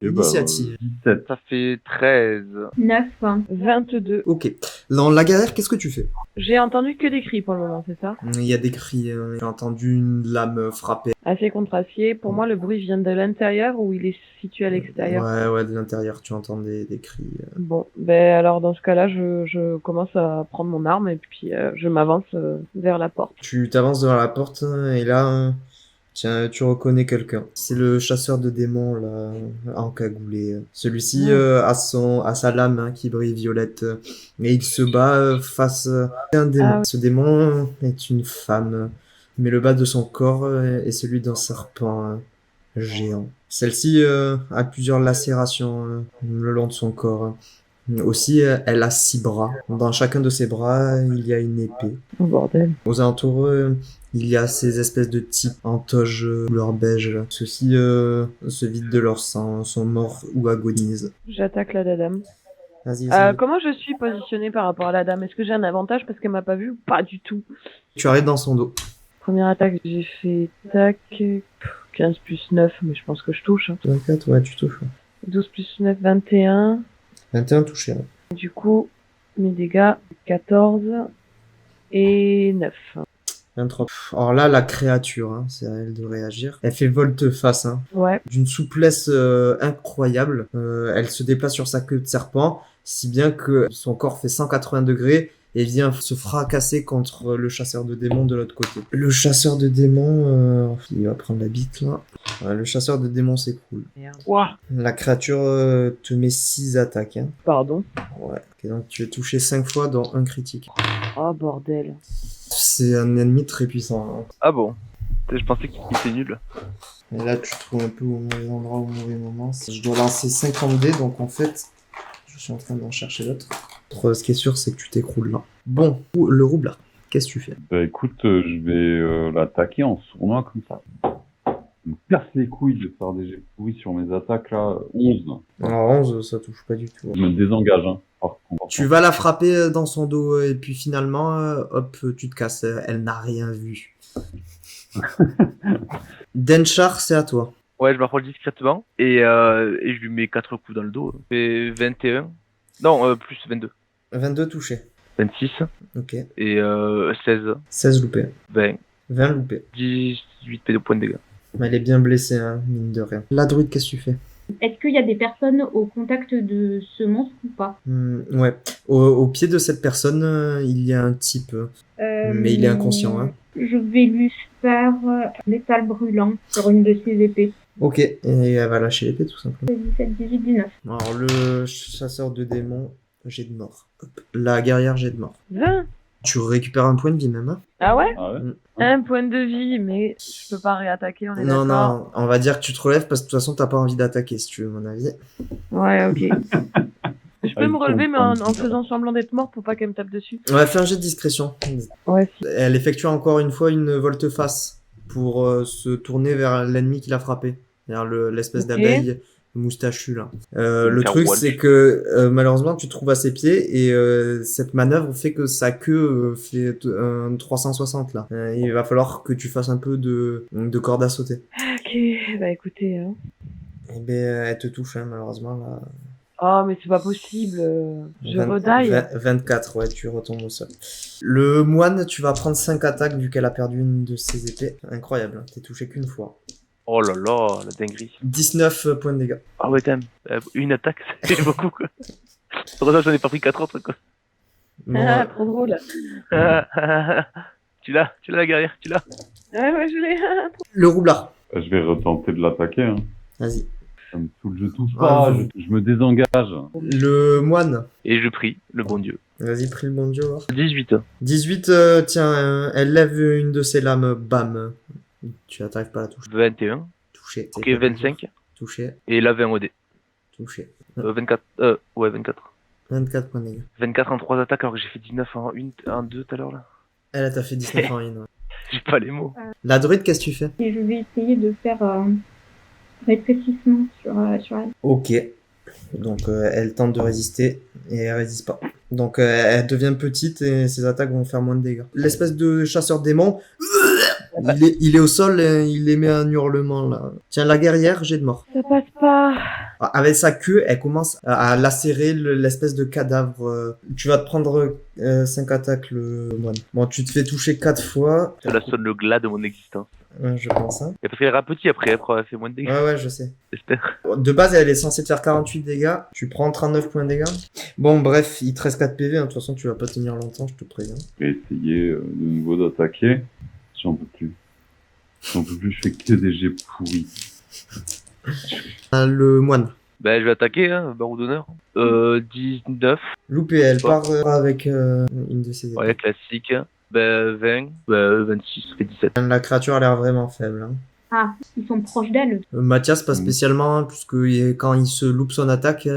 Initiative. 17. Ça fait 13. 9. 22. Ok. Dans la galère, qu'est-ce que tu fais? J'ai entendu que des cris pour le moment, c'est ça? Il y a des cris, j'ai entendu une lame frapper. Assez contracié. Pour moi, le bruit vient de l'intérieur ou il est situé à l'extérieur? Ouais, de l'intérieur, tu entends des cris. Bon, ben alors dans ce cas-là, je commence à prendre mon arme et puis je m'avance vers la porte. Tu t'avances devant la porte et là, tiens, tu reconnais quelqu'un. C'est le chasseur de démons, là, encagoulé. Celui-ci a sa lame hein, qui brille violette. Et il se bat face à un démon. Ah ouais. Ce démon est une femme, mais le bas de son corps est celui d'un serpent géant. Celle-ci a plusieurs lacérations le long de son corps. Aussi, elle a 6 bras. Dans chacun de ses bras, il y a une épée. Oh bordel. Aux alentours, il y a ces espèces de types en toge couleur beige. Ceux-ci se vident de leur sang, sont morts ou agonisent. J'attaque la dame. Vas-y, essaye. Comment je suis positionnée par rapport à la dame? Est-ce que j'ai un avantage parce qu'elle m'a pas vu ou pas du tout? Tu arrives dans son dos. Première attaque, j'ai fait tac, 15 plus 9, mais je pense que je touche. Hein. 24, ouais, tu touches. 12 plus 9, 21. 21 touché. Ouais. Du coup, mes dégâts, 14 et 9. 23. Alors là, la créature, hein, c'est à elle de réagir. Elle fait volte-face, hein, Ouais. d'une souplesse incroyable. Elle se déplace sur sa queue de serpent, si bien que son corps fait 180 degrés et vient se fracasser contre le chasseur de démons de l'autre côté. Le chasseur de démons, il va prendre la bite là. Ouais, le chasseur de démons s'écroule. Merde. Ouah. La créature te met 6 attaques. Hein. Pardon. Ouais. Et donc tu es touché 5 fois, dont un critique. Oh bordel. C'est un ennemi très puissant. Hein. Ah bon. Je pensais qu'il était nul. Et là, tu te trouves un peu au mauvais endroit, au mauvais moment. Je dois lancer 50 dés, donc en fait, je suis en train d'en chercher d'autres. Ce qui est sûr, c'est que tu t'écroules là. Bon, le roublard, qu'est-ce que tu fais? Bah écoute, je vais l'attaquer en sournois comme ça. Je me casse les couilles de faire des jets pourris sur mes attaques là. 11. Alors 11, ça touche pas du tout. Je me désengage, hein. Par contre. Tu vas la frapper dans son dos, et puis finalement, hop, tu te casses. Elle n'a rien vu. Denchar, c'est à toi. Ouais, je m'approche discrètement et je lui mets 4 coups dans le dos. Ça fait 21. Non, plus 22. 22 touchés. 26 Ok. et 16. 16 loupés. 20. 20 loupés. 18 points de dégâts. Elle est bien blessée, hein, mine de rien. La druide, qu'est-ce que tu fais? Est-ce qu'il y a des personnes au contact de ce monstre ou pas? Ouais. Au pied de cette personne, il y a un type, mais il est inconscient. Hein. Je vais lui faire métal brûlant sur une de ses épées. Ok, et elle va lâcher l'épée tout simplement. 17, 18, 19. Alors le chasseur de démons, jet de mort. Hop. La guerrière, jet de mort. 20. Tu récupères un point de vie même, hein? Ah ouais? Ah ouais? Un point de vie, mais je peux pas réattaquer, on est Non, d'accord? non, on va dire que tu te relèves parce que de toute façon t'as pas envie d'attaquer si tu veux mon avis. Ouais, ok. Je peux Ah, me relever, mais en tombe. faisant semblant d'être mort pour pas qu'elle me tape dessus. Ouais, fais un jet de discrétion. Ouais, si. Elle effectue encore une fois une volte-face pour se tourner vers l'ennemi qui l'a frappé. Vers l'espèce Ok. d'abeille moustachu là. Le Faire truc Walsh. c'est que malheureusement tu te trouves à ses pieds et cette manœuvre fait que sa queue fait un 360 là. Il va falloir que tu fasses un peu de corde à sauter. Ok, bah écoutez, hein. Et ben elle te touche hein, malheureusement là. Oh, mais c'est pas possible. Je redaille. 24, ouais, tu retombes au sol. Le moine, tu vas prendre 5 attaques vu qu'elle a perdu une de ses épées. Incroyable, hein, t'es touché qu'une fois. Oh là là, la dinguerie. 19 points de dégâts. Ah ouais, t'aimes. Une attaque, c'est beaucoup quoi. Heureusement, j'en ai pas pris 4 autres quoi. Bon, Ah, trop drôle. Tu l'as la guerrière, tu l'as. Ouais, je l'ai. le roublard, Je vais retenter de l'attaquer, hein. vas-y. Ça me saoule, je touche pas, je me désengage. Le moine, Et je prie le bon Dieu. vas-y, prie le bon Dieu. Voir. 18. 18, tiens, elle lève une de ses lames, bam. Tu t'arrives pas à la toucher. 21. Touché. Ok, 25. Touché, Et là, 20 OD. touché. 24. Ouais, 24. 24 points de dégâts. 24 en 3 attaques alors que j'ai fait 19 en 2 tout à l'heure là. Elle t'a fait 19 en une. Ouais. J'ai pas les mots. La druide, qu'est-ce que tu fais? Et je vais essayer de faire rétrécissement sur elle. Ok. Donc elle tente de résister et elle résiste pas. Donc elle devient petite et ses attaques vont faire moins de dégâts. L'espèce de chasseur démon Il est au sol, il émet un hurlement là. Tiens, la guerrière, jet de mort. Ça passe pas. Avec sa queue, elle commence à lacérer l'espèce de cadavre. Tu vas te prendre 5 attaques, le moine. Bon, tu te fais toucher 4 fois. Cela sonne le glas de mon existence. Ouais, je pense, hein. Et parce qu'elle ira petit après, elle fait moins de dégâts, Ouais, je sais. j'espère. De base, elle est censée te faire 48 dégâts. Tu prends 39 points de dégâts. Bon, bref, il te reste 4 PV. Hein. De toute façon, tu vas pas tenir longtemps, je te préviens. Je vais essayer de nouveau d'attaquer. J'en peux plus. J'en peux plus, je fais que des jets pourris. Le moine. Ben, je vais attaquer, hein, barreau d'honneur. 19. Loupé, elle part avec une de ses épées. Ouais, classique. Ben, 20. Ben, 26, ça fait 17. La créature a l'air vraiment faible. Hein. Ah, ils sont proches d'elle. Mathias, pas spécialement, hein, puisque quand il se loupe son attaque,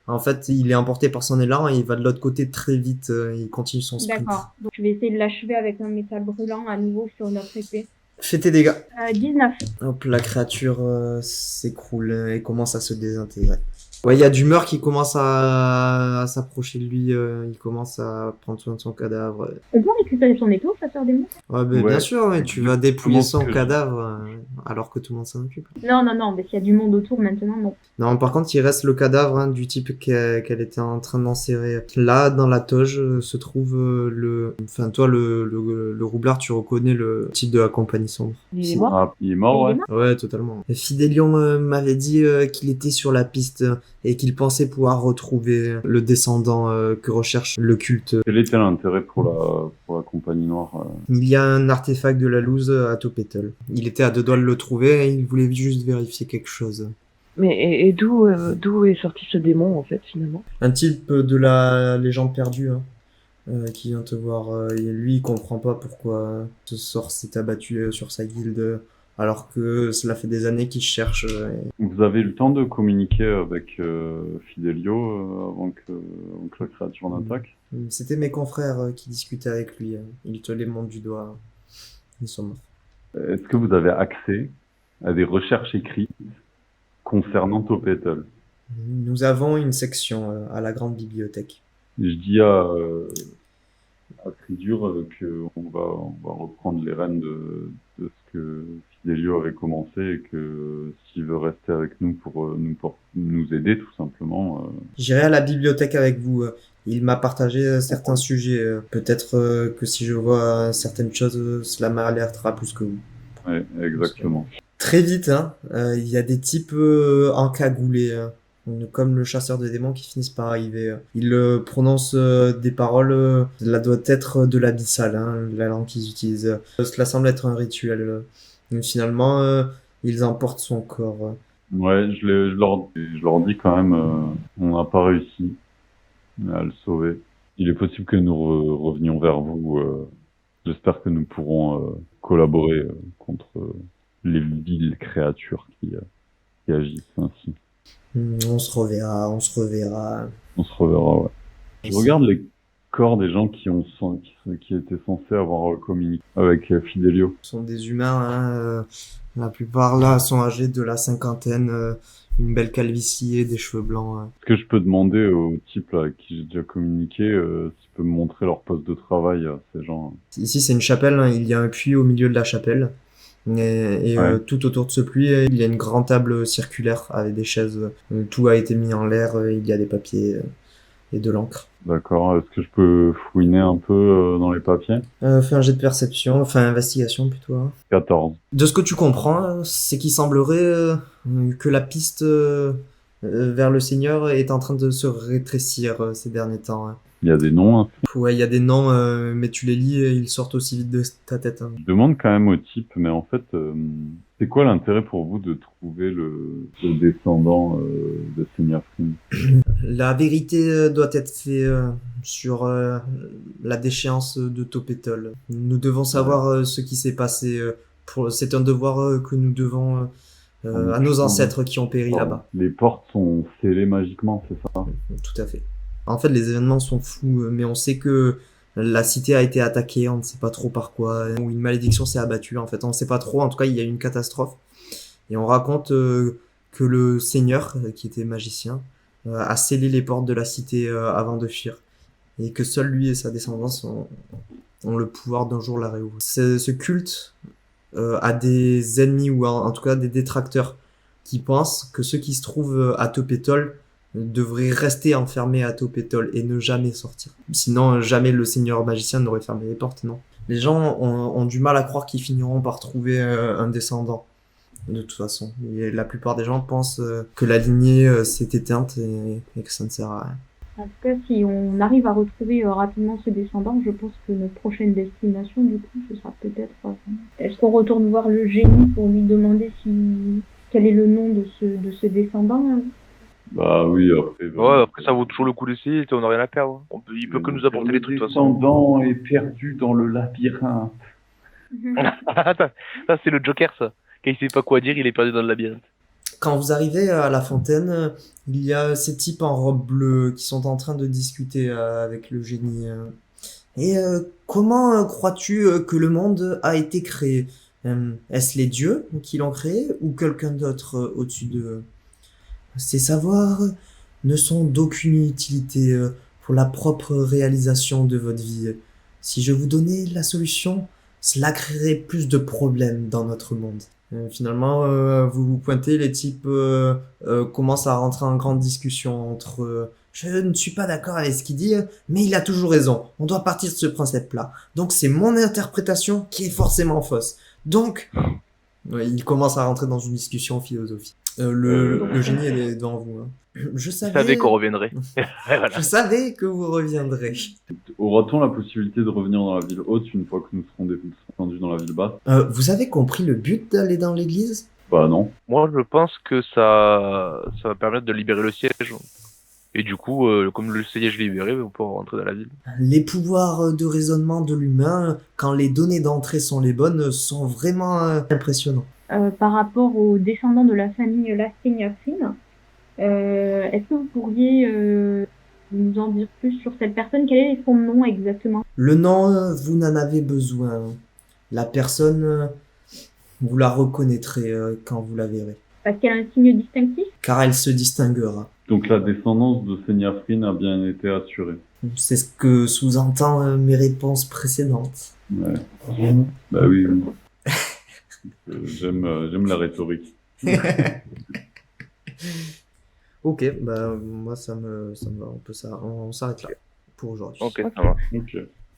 en fait, il est emporté par son élan et il va de l'autre côté très vite. Il continue son sprint. D'accord. Donc je vais essayer de l'achever avec un métal brûlant à nouveau sur notre épée. Fais tes dégâts. 19. Hop, la créature s'écroule et commence à se désintégrer. Ouais, il y a du meurtre qui commence à s'approcher de lui. Il commence à prendre soin de son cadavre. On peut récupérer son épée au chasseur des monstres? Ouais, mais Ouais. bien sûr, ouais, tu vas dépouiller Comment son que- cadavre alors que tout le monde s'en occupe. Non, mais s'il y a du monde autour maintenant, non. Non, par contre, il reste le cadavre hein, du type qu'elle était en train d'enserrer. Là, dans la toge, se trouve Enfin, toi, le roublard, tu reconnais le type de la compagnie sombre. Il est mort. Ah, il est mort, ouais. Ouais, totalement. Fidélion m'avait dit qu'il était sur la piste et qu'il pensait pouvoir retrouver le descendant que recherche le culte. Quel était l'intérêt pour la compagnie noire Il y a un artefact de la loose à Topetl. Il était à 2 doigts de le trouver et il voulait juste vérifier quelque chose. Mais et d'où est sorti ce démon en fait finalement? Un type de la légende perdue hein, qui vient te voir. Et lui, il comprend pas pourquoi ce sort s'est abattu sur sa guilde alors que cela fait des années qu'il cherche. Vous avez eu le temps de communiquer avec Fidelio avant que la créature n'attaque? C'était mes confrères qui discutaient avec lui. Ils te les montrent du doigt. Ils sont morts. Est-ce que vous avez accès à des recherches écrites concernant Topetl? Nous avons une section à la grande bibliothèque. Je dis à Fridur qu'on va reprendre les rênes de ce que Fidelio avait commencé et que s'il veut rester avec nous pour nous aider tout simplement. J'irai à la bibliothèque avec vous. Il m'a partagé certains sujets. Peut-être que si je vois certaines choses, cela m'alertera plus que vous. Ouais, exactement. Très vite, hein, il y a des types encagoulés, comme le chasseur de démons qui finissent par arriver. Ils prononcent des paroles, cela doit être de l'abyssal, hein, la langue qu'ils utilisent. Cela semble être un rituel. Mais finalement, ils emportent son corps. Ouais, je leur dis quand même, on n'a pas réussi à le sauver. Il est possible que nous revenions vers vous. J'espère que nous pourrons collaborer contre les viles créatures qui agissent ainsi. On se reverra. On se reverra, ouais. Je regarde les corps des gens qui étaient censés avoir communiqué avec Fidelio. Ce sont des humains, hein, la plupart là sont âgés de la cinquantaine, une belle calvitie et des cheveux blancs. Est-ce que je peux demander au type là, avec qui j'ai déjà communiqué s'il peut me montrer leur poste de travail à ces gens? Ici c'est une chapelle, hein, il y a un puits au milieu de la chapelle. Et Ouais. tout autour de ce puits, il y a une grande table circulaire avec des chaises. Tout a été mis en l'air, il y a des papiers et de l'encre. D'accord. Est-ce que je peux fouiner un peu dans les papiers? Fais un jet de perception, enfin investigation plutôt. Hein. 14. De ce que tu comprends, c'est qu'il semblerait que la piste vers le Seigneur est en train de se rétrécir ces derniers temps. Hein. Il y a des noms, hein. Ouais, il y a des noms, mais tu les lis et ils sortent aussi vite de ta tête. Hein. Je demande quand même au type, mais en fait, c'est quoi l'intérêt pour vous de trouver le descendant de Seigneur Frim? La vérité doit être faite sur la déchéance de Topetl. Nous devons savoir ce qui s'est passé. C'est un devoir que nous devons à nos ancêtres qui ont péri là-bas. Les portes sont scellées magiquement, c'est ça? Tout à fait. En fait, les événements sont fous, mais on sait que la cité a été attaquée, on ne sait pas trop par quoi, ou une malédiction s'est abattue, en fait, on ne sait pas trop, en tout cas, il y a eu une catastrophe. Et on raconte que le seigneur, qui était magicien, a scellé les portes de la cité avant de fuir. Et que seul lui et sa descendance ont le pouvoir d'un jour la réouvrir. Ce culte à des ennemis ou en tout cas des détracteurs qui pensent que ceux qui se trouvent à Topétol devraient rester enfermés à Topétol et ne jamais sortir. Sinon, jamais le Seigneur Magicien n'aurait fermé les portes, non. Les gens ont du mal à croire qu'ils finiront par trouver un descendant. De toute façon, et la plupart des gens pensent que la lignée s'est éteinte et que ça ne sert à rien. En tout cas, si on arrive à retrouver rapidement ce descendant, je pense que notre prochaine destination, du coup, ce sera peut-être... Est-ce qu'on retourne voir le génie pour lui demander quel est le nom de ce descendant, hein? Bah oui, après. Ouais, après ça vaut toujours le coup d'essayer, on n'a rien à perdre. Il peut que nous apporter des trucs de toute façon. Le descendant est perdu dans le labyrinthe. Ça, c'est le Joker, ça. Quand il sait pas quoi dire, il est perdu dans le labyrinthe. Quand vous arrivez à la fontaine, il y a ces types en robe bleue qui sont en train de discuter avec le génie. Et comment crois-tu que le monde a été créé? Est-ce les dieux qui l'ont créé ou quelqu'un d'autre au-dessus d'eux? Ces savoirs ne sont d'aucune utilité pour la propre réalisation de votre vie. Si je vous donnais la solution, cela créerait plus de problèmes dans notre monde. Finalement, vous vous pointez, les types commencent à rentrer en grande discussion entre je ne suis pas d'accord avec ce qu'il dit, mais il a toujours raison. On doit partir de ce principe-là. Donc c'est mon interprétation qui est forcément fausse. Donc, il commence à rentrer dans une discussion philosophique. Le génie est devant vous. Hein. Je savais qu'on reviendrait. Voilà. Je savais que vous reviendrez. Aura-t-on la possibilité de revenir dans la ville haute une fois que nous serons descendus dans la ville basse? Vous avez compris le but d'aller dans l'église? Bah non. Moi, je pense que ça va permettre de libérer le siège. Et du coup, comme le siège est libéré, on peut rentrer dans la ville. Les pouvoirs de raisonnement de l'humain, quand les données d'entrée sont les bonnes, sont vraiment impressionnants. Par rapport aux descendants de la famille Lasting-Finn, est-ce que vous pourriez nous en dire plus sur cette personne? Quel est son nom exactement? Le nom, vous n'en avez besoin. La personne, vous la reconnaîtrez quand vous la verrez. Parce qu'elle a un signe distinctif? Car elle se distinguera. Donc la descendance de Seignafrin a bien été assurée. C'est ce que sous-entend mes réponses précédentes. Ouais. Bah oui. J'aime la rhétorique. Ok, bah moi ça me va, on s'arrête là pour aujourd'hui. Ok, ça va. Ok.